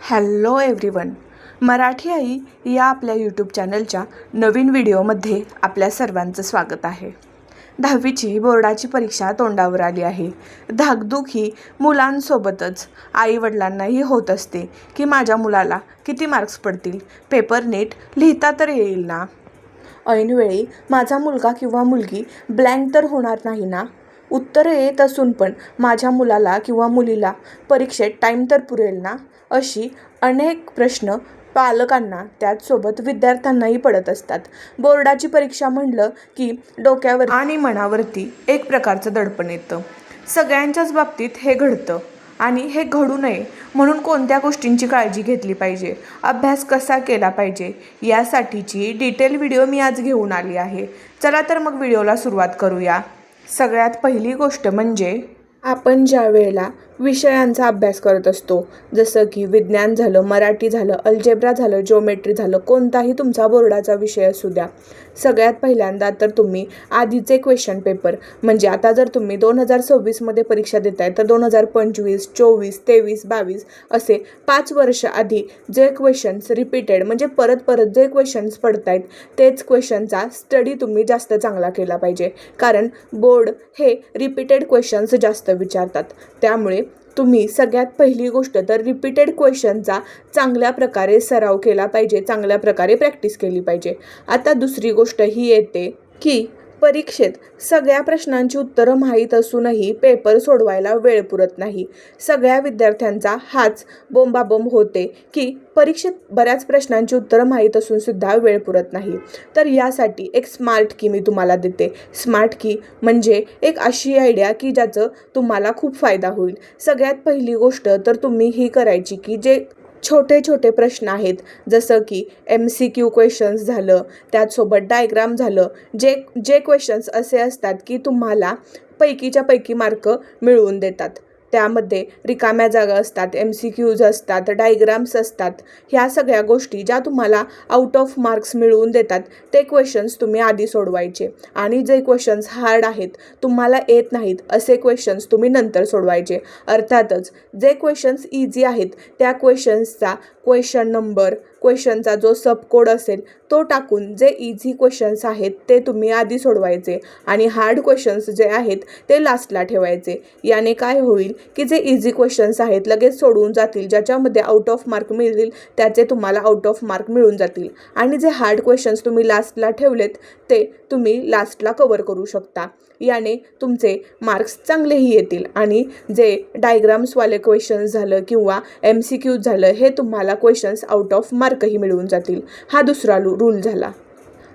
Hello everyone. Marathi आई या आपल्या YouTube चॅनलच्या नवीन व्हिडिओमध्ये आपल्या सर्वांचं स्वागत आहे. 10वीची बोर्डाची परीक्षा तोंडावर आली आहे. धाकधूक ही मुलांसोबतच आईवडिलांनाही होत असते की माझ्या मुलाला किती मार्क्स पडतील, पेपर नीट लिहिता तर येईल ना, ऐनवेळी माझा मुलगा किंवा मुलगी ब्लँक तर होणार नाही ना, उत्तरं येत असून पण माझ्या मुलाला किंवा मुलीला परीक्षेत टाईम तर पुरेल ना, अशी अनेक प्रश्न पालकांना त्याचसोबत विद्यार्थ्यांनाही पडत असतात. बोर्डाची परीक्षा म्हणलं की डोक्यावर आणि मनावरती एक प्रकारचं दडपण येतं. सगळ्यांच्याच बाबतीत हे घडतं आणि हे घडू नये म्हणून कोणत्या गोष्टींची काळजी घेतली पाहिजे, अभ्यास कसा केला पाहिजे, यासाठीची डिटेल व्हिडिओ मी आज घेऊन आली आहे. चला तर मग व्हिडिओला सुरुवात करूया. सगळ्यात पहिली गोष्ट म्हणजे आपण ज्या वेळेला विषयांचा अभ्यास करत असतो, जसं की विज्ञान झालं, मराठी झालं, अल्जेब्रा झालं, जिओमेट्री झालं, कोणताही तुमचा बोर्डाचा विषय असू द्या, सगळ्यात पहिल्यांदा तर तुम्ही आधीचे क्वेश्चन पेपर म्हणजे आता जर तुम्ही 2026मध्ये परीक्षा देताय तर 2025, 24, 23, 22 असे 5 वर्ष आधी जे क्वेश्चन्स रिपीटेड म्हणजे परत परत जे क्वेश्चन्स पडतायत तेच क्वेश्चनचा स्टडी तुम्ही जास्त चांगला केला पाहिजे. कारण बोर्ड हे रिपीटेड क्वेश्चन्स जास्त विचारतात. त्यामुळे तुम्ही सगळ्यात पहिली गोष्ट तर रिपीटेड क्वेश्चनचा चांगल्या प्रकारे सराव केला पाहिजे, चांगल्या प्रकारे प्रॅक्टिस केली पाहिजे. आता दुसरी गोष्ट ही येते की परीक्षेत सगळ्या प्रश्नांची उत्तरं माहीत असूनही पेपर सोडवायला वेळ पुरत नाही. सगळ्या विद्यार्थ्यांचा हाच बोंबाबोंब होते की परीक्षेत बऱ्याच प्रश्नांची उत्तरं माहीत असून सुद्धा वेळ पुरत नाही. तर यासाठी एक स्मार्ट की मी तुम्हाला देते. स्मार्ट की म्हणजे एक अशी आयडिया की ज्याचं तुम्हाला खूप फायदा होईल. सगळ्यात पहिली गोष्ट तर तुम्ही ही करायची की जे छोटे छोटे प्रश्न आहेत, जसं की MCQ क्वेश्चन्स झालं, त्याचसोबत डायग्राम झालं, जे जे क्वेश्चन्स असे असतात की तुम्हाला पैकीच्या पैकी मार्क मिळवून देतात. त्यामध्ये रिकाम्या जागा असतात, MCQज असतात, डायग्राम्स असतात. ह्या सगळ्या गोष्टी ज्या तुम्हाला आउट ऑफ मार्क्स मिळवून देतात ते क्वेश्चन्स तुम्ही आधी सोडवायचे आणि जे क्वेश्चन्स हार्ड आहेत, तुम्हाला येत नाहीत असे क्वेश्चन्स तुम्ही नंतर सोडवायचे. अर्थातच जे क्वेश्चन्स इझी आहेत त्या क्वेश्चन्सचा क्वेश्चन नंबर, क्वेश्चनचा जो सब कोड असेल तो टाकून जे इझी क्वेश्चन्स आहेत ते तुम्ही आधी सोडवायचे आणि हार्ड क्वेश्चन्स जे आहेत ते लास्टला ठेवायचे. याने काय होईल की जे इझी क्वेश्चन्स आहेत लगेच सोडवून जातील, ज्याच्यामध्ये आउट ऑफ मार्क मिळतील त्याचे तुम्हाला आउट ऑफ मार्क मिळून जातील आणि जे हार्ड क्वेश्चन्स तुम्ही लास्टला ठेवलेत ते तुम्ही लास्टला कवर करू शकता. याने तुमचे मार्क्स चांगलेही येतील आणि जे डायग्राम्सवाले क्वेश्चन्स झालं किंवा MCQ झालं हे तुम्हाला क्वेश्चन्स आउट ऑफ मार्कही मिळवून जातील. हा दुसरा रूल झाला.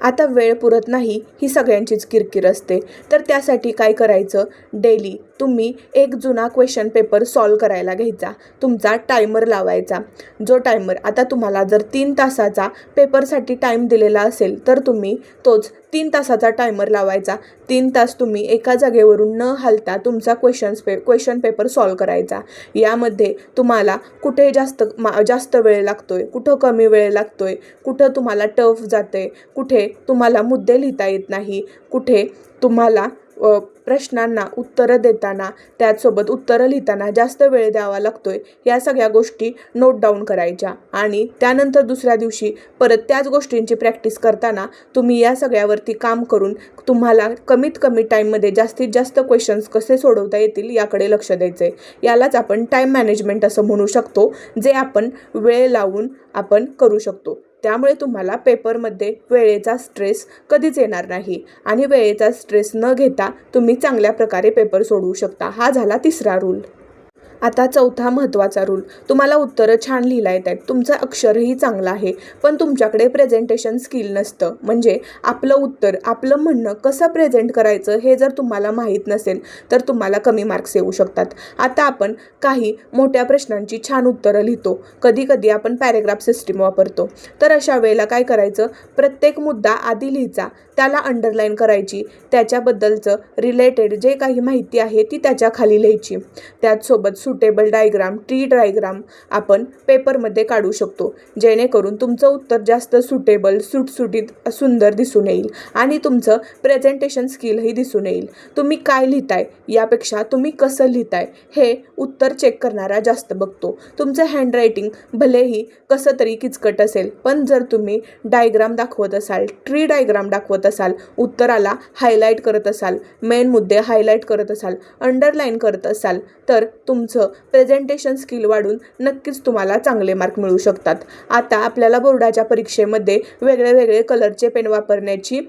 आता वेळ पुरत नाही ही सगळ्यांचीच किरकिर असते, तर त्यासाठी काय करायचं, डेली तुम्ही एक जुना क्वेश्चन पेपर सॉल्व करायला घ्यायचा. तुमचा टायमर लावायचा. जो टायमर आता तुम्हाला जर 3 तासाचा पेपरसाठी टाईम दिलेला असेल तर तुम्ही तोच 3 तासाचा टायमर लावायचा. 3 तास तुम्ही एका जागेवरून न हलता तुमचा क्वेश्चन पेपर सॉल्व करायचा. यामध्ये तुम्हाला कुठे जास्त वेळ लागतोय, कुठं कमी वेळ लागतोय, कुठं तुम्हाला टफ जाते, कुठे तुम्हाला मुद्दे लिहिता येत नाही, कुठे तुम्हाला प्रश्नांना उत्तरं देताना त्याचसोबत उत्तरं लिहिताना जास्त वेळ द्यावा लागतोय, या सगळ्या गोष्टी नोट डाऊन करायच्या आणि त्यानंतर दुसऱ्या दिवशी परत त्याच गोष्टींची प्रॅक्टिस करताना तुम्ही या सगळ्यावरती काम करून तुम्हाला कमीत कमी टाईममध्ये जास्तीत जास्त क्वेश्चन्स कसे सोडवता येतील याकडे लक्ष द्यायचं आहे. यालाच आपण टाईम मॅनेजमेंट असं म्हणू शकतो, जे आपण वेळ लावून आपण करू शकतो. त्यामुळे तुम्हाला पेपरमध्ये वेळेचा स्ट्रेस कधीच येणार नाही आणि वेळेचा स्ट्रेस न घेता तुम्ही चांगल्या प्रकारे पेपर सोडवू शकता. हा झाला तिसरा रूल. आता चौथा महत्त्वाचा रूल, तुम्हाला उत्तरं छान लिहिता येत आहेत, तुमचं अक्षरही चांगलं आहे, पण तुमच्याकडे प्रेझेंटेशन स्किल नसतं. म्हणजे आपलं उत्तर, आपलं म्हणणं कसं प्रेझेंट करायचं हे जर तुम्हाला माहीत नसेल तर तुम्हाला कमी मार्क्स येऊ शकतात. आता आपण काही मोठ्या प्रश्नांची छान उत्तरं लिहितो, कधी कधी आपण पॅरेग्राफ सिस्टीम वापरतो. तर अशा वेळेला काय करायचं, प्रत्येक मुद्दा आधी लिहायचा, त्याला अंडरलाईन करायची, त्याच्याबद्दलचं रिलेटेड जे काही माहिती आहे ती त्याच्या खाली लिहायची. त्याचसोबत सुटेबल डायग्राम, ट्री डायग्राम आपण पेपरमध्ये काढू शकतो, जेणेकरून तुमचं उत्तर जास्त सुटेबल, सुटसुटीत, सुंदर दिसून येईल आणि तुमचं प्रेझेंटेशन स्किलही दिसून येईल. तुम्ही काय लिहिताय यापेक्षा तुम्ही कसं लिहिताय हे उत्तर चेक करणारा जास्त बघतो. तुमचं हँडरायटिंग भलेही कसं तरी किचकट असेल, पण जर तुम्ही डायग्राम दाखवत असाल, ट्री डायग्राम दाखवत असाल, उत्तराला हायलाईट करत असाल, मेन मुद्दे हायलाईट करत असाल, अंडरलाईन करत असाल, तर तुमचं प्रेझेंटेशन स्किल वाढून नक्कीच तुम्हाला चांगले मार्क मिळू शकतात. आता आपल्याला बोर्डाच्या परीक्षेमध्ये वेगळे कलरचे पेन वापरण्याची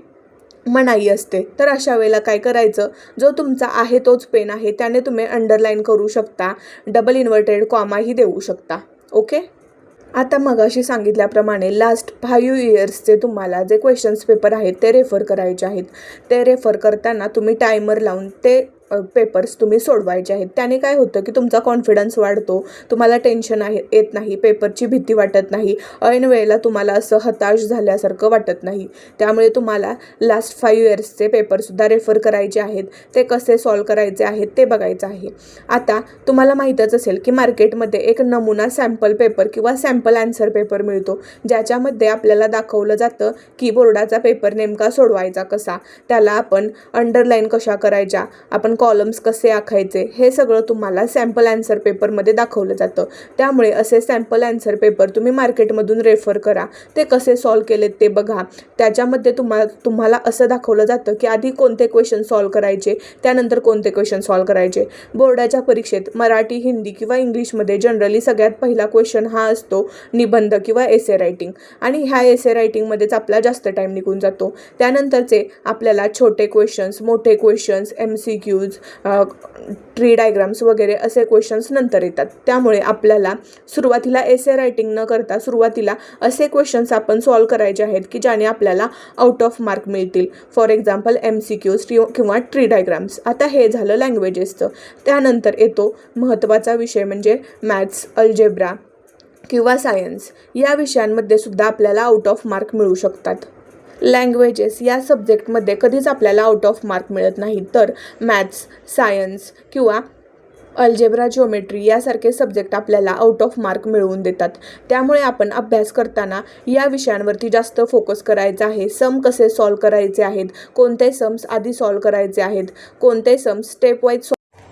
मनाई असते, तर अशा वेळेला काय करायचं, जो तुमचा आहे तोच पेन आहे त्याने तुम्ही अंडरलाईन करू शकता, डबल इन्व्हर्टेड कॉमाही देऊ शकता. ओके. आता मगाशी सांगितल्याप्रमाणे लास्ट 5 इयर्सचे तुम्हाला जे क्वेश्चन्स पेपर आहेत ते रेफर करायचे आहेत. ते रेफर करताना तुम्ही टायमर लावून ते पेपर्स तुम्ही सोडवायचे आहेत. त्याने काय होतं की तुमचा कॉन्फिडन्स वाढतो, तुम्हाला टेन्शन येत नाही, पेपरची भीती वाटत नाही, ऐन वेळेला तुम्हाला असं हताश झाल्यासारखं वाटत नाही. त्यामुळे तुम्हाला लास्ट 5 इयर्सचे पेपरसुद्धा रेफर करायचे आहेत. ते कसे सॉल्व करायचे आहेत ते बघायचं आहे. आता तुम्हाला माहीतच असेल की मार्केटमध्ये एक नमुना सॅम्पल पेपर किंवा सॅम्पल ॲन्सर पेपर मिळतो, ज्याच्यामध्ये आपल्याला दाखवलं जातं की बोर्डाचा पेपर नेमका सोडवायचा कसा, त्याला आपण अंडरलाईन कशा करायच्या, आपण कॉलम्स कसे आखायचे, हे सगळं तुम्हाला सॅम्पल ॲन्सर पेपरमध्ये दाखवलं जातं. त्यामुळे असे सॅम्पल ॲन्सर पेपर तुम्ही मार्केटमधून रेफर करा, ते कसे सॉल्व केलेत ते बघा. त्याच्यामध्ये तुम्हाला असं दाखवलं जातं की आधी कोणते क्वेश्चन सॉल्व करायचे, त्यानंतर कोणते क्वेश्चन सॉल्व करायचे. बोर्डाच्या परीक्षेत मराठी, हिंदी किंवा इंग्लिशमध्ये जनरली सगळ्यात पहिला क्वेश्चन हा असतो निबंध किंवा एसे रायटिंग, आणि ह्या एसे रायटिंगमध्येच आपला जास्त टाईम निघून जातो. त्यानंतरचे आपल्याला छोटे क्वेश्चन्स, मोठे क्वेश्चन्स, MCQs, ट्री डायग्राम्स वगैरे असे क्वेश्चन्स नंतर येतात. त्यामुळे आपल्याला सुरुवातीला एसे रायटिंग न करता सुरुवातीला असे क्वेश्चन्स आपण सॉल्व करायचे आहेत की ज्याने आपल्याला आउट ऑफ मार्क मिळतील. फॉर एक्झाम्पल MCQs किंवा ट्री डायग्राम्स. आता हे झालं लँग्वेजेसचं. त्यानंतर येतो महत्त्वाचा विषय म्हणजे मॅथ्स, अल्जेब्रा किंवा सायन्स. या विषयांमध्ये सुद्धा आपल्याला आउट ऑफ मार्क मिळू शकतात. लँग्वेजेस या सब्जेक्टमध्ये कधीच आपल्याला आउट ऑफ मार्क मिळत नाही, तर मॅथ्स, सायन्स किंवा अल्जेब्रा, जिओमेट्री यासारखे सब्जेक्ट आपल्याला आउट ऑफ मार्क मिळवून देतात. त्यामुळे आपण अभ्यास करताना या विषयांवरती जास्त फोकस करायचा आहे. सम कसे सॉल्व करायचे आहेत, कोणते सम्स आधी सॉल्व करायचे आहेत, कोणते सम्स स्टेप वाईज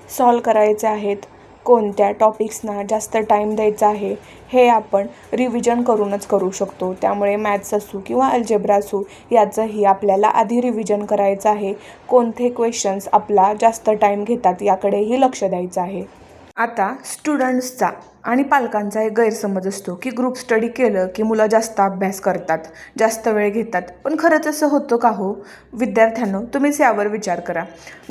सॉल्व करायचे आहेत, कोणत्या टॉपिक्सना जास्त टाईम द्यायचा आहे, हे आपण रिव्हिजन करूनच करू शकतो. त्यामुळे मॅथ्स असू किंवा अल्जेब्रा असू याचंही आपल्याला आधी रिव्हिजन करायचं आहे. कोणते क्वेश्चन्स आपला जास्त टाईम घेतात याकडेही लक्ष द्यायचं आहे. आता स्टुडंट्सचा आणि पालकांचा एक गैरसमज असतो की ग्रुप स्टडी केलं की मुलं जास्त अभ्यास करतात, जास्त वेळ घेतात. पण खरंच असं होतं का हो? विद्यार्थ्यांनो, तुम्हीच यावर विचार करा.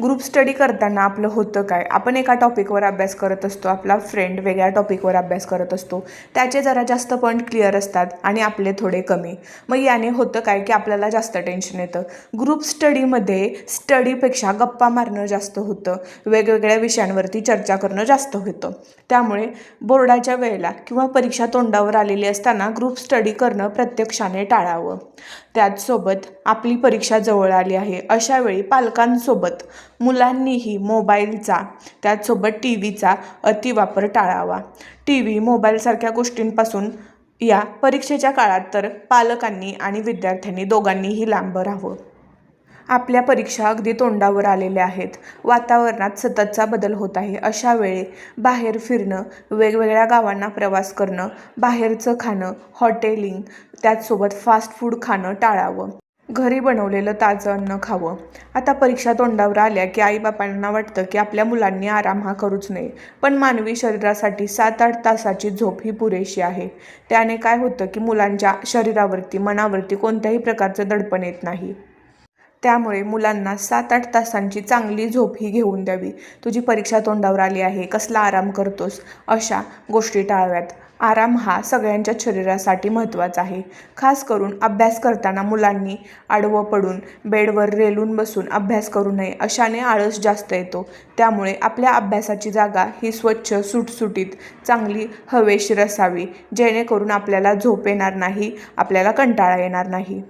ग्रुप स्टडी करताना आपलं होतं काय? आपण एका टॉपिकवर अभ्यास करत असतो, आपला फ्रेंड वेगळ्या टॉपिकवर अभ्यास करत असतो. त्याचे जरा जास्त पॉईंट क्लिअर असतात आणि आपले थोडे कमी. मग याने होतं काय की आपल्याला जास्त टेन्शन येतं. ग्रुप स्टडीमध्ये स्टडीपेक्षा गप्पा मारणं जास्त होतं, वेगवेगळ्या विषयांवरती चर्चा करणं जास्त होतं. त्यामुळे बोर्डाच्या वेळेला किंवा परीक्षा तोंडावर आलेली असताना ग्रुप स्टडी करणं प्रत्यक्षाने टाळावं. त्याचसोबत आपली परीक्षा जवळ आली आहे, अशा वेळी पालकांसोबत मुलांनीही मोबाईलचा, त्याचसोबत TVचा अतिवापर टाळावा. TV, मोबाईलसारख्या गोष्टींपासून या परीक्षेच्या काळात तर पालकांनी आणि विद्यार्थ्यांनी दोघांनीही लांब राहावं. आपल्या परीक्षा अगदी तोंडावर आलेल्या आहेत, वातावरणात सततचा बदल होत आहे. अशा वेळी बाहेर फिरणं, वेगवेगळ्या गावांना प्रवास करणं, बाहेरचं खाणं, हॉटेलिंग, त्याचसोबत फास्ट फूड खाणं टाळावं. घरी बनवलेलं ताजं अन्न खावं. आता परीक्षा तोंडावर आल्या की आईबापांना वाटतं की आपल्या मुलांनी आराम हा करूच नये, पण मानवी शरीरासाठी 7-8 तासाची झोप ही पुरेशी आहे. त्याने काय होतं की मुलांच्या शरीरावरती, मनावरती कोणत्याही प्रकारचं दडपण येत नाही. त्यामुळे मुलांना 7-8 तासांची चांगली झोप ही घेऊन द्यावी. तुझी परीक्षा तोंडावर आली आहे, कसला आराम करतोस, अशा गोष्टी टाळाव्यात. आराम हा सगळ्यांच्या शरीरासाठी महत्त्वाचा आहे. खास करून अभ्यास करताना मुलांनी आडवं पडून, बेडवर रेलून बसून अभ्यास करू नये. अशाने आळस जास्त येतो. त्यामुळे आपल्या अभ्यासाची जागा ही स्वच्छ, सुटसुटीत, चांगली हवेशीर असावी, जेणेकरून आपल्याला झोप येणार नाही, आपल्याला कंटाळा येणार नाही.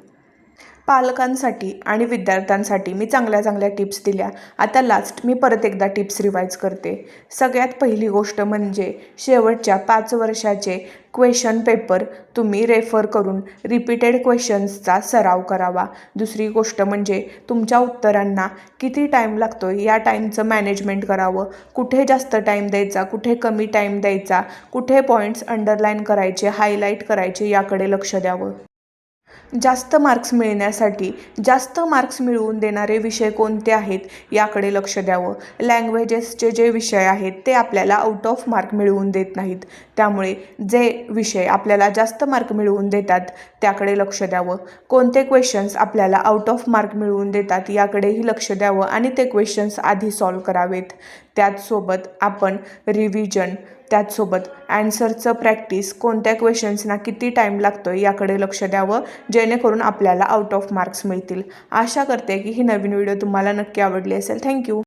पालकांसाठी आणि विद्यार्थ्यांसाठी मी चांगल्या चांगल्या टिप्स दिल्या. आता लास्ट मी परत एकदा टिप्स रिवाईज करते. सगळ्यात पहिली गोष्ट म्हणजे शेवटच्या 5 वर्षाचे क्वेश्चन पेपर तुम्ही रेफर करून रिपीटेड क्वेश्चन्सचा सराव करावा. दुसरी गोष्ट म्हणजे तुमच्या उत्तरांना किती टाईम लागतो या टाईमचं मॅनेजमेंट करावं. कुठे जास्त टाईम द्यायचा, कुठे कमी टाईम द्यायचा, कुठे पॉईंट्स अंडरलाईन करायचे, हायलाईट करायचे याकडे लक्ष द्यावं. जास्त मार्क्स मिळण्यासाठी जास्त मार्क्स मिळवून देणारे विषय कोणते आहेत याकडे लक्ष द्यावं. लँग्वेजेसचे जे विषय आहेत ते आपल्याला आउट ऑफ मार्क मिळवून देत नाहीत. त्यामुळे जे विषय आपल्याला जास्त मार्क मिळवून देतात त्याकडे लक्ष द्यावं. कोणते क्वेश्चन्स आपल्याला आउट ऑफ मार्क मिळवून देतात याकडेही लक्ष द्यावं आणि ते क्वेश्चन्स आधी सॉल्व करावेत. त्याचसोबत आपण रिव्हिजन, त्याचसोबत ॲन्सरचं प्रॅक्टिस, कोणत्या क्वेश्चन्सना किती टाईम लागतो याकडे लक्ष द्यावं, जेणेकरून आपल्याला आउट ऑफ मार्क्स मिळतील. आशा करते की ही नवीन व्हिडिओ तुम्हाला नक्की आवडली असेल. थँक्यू.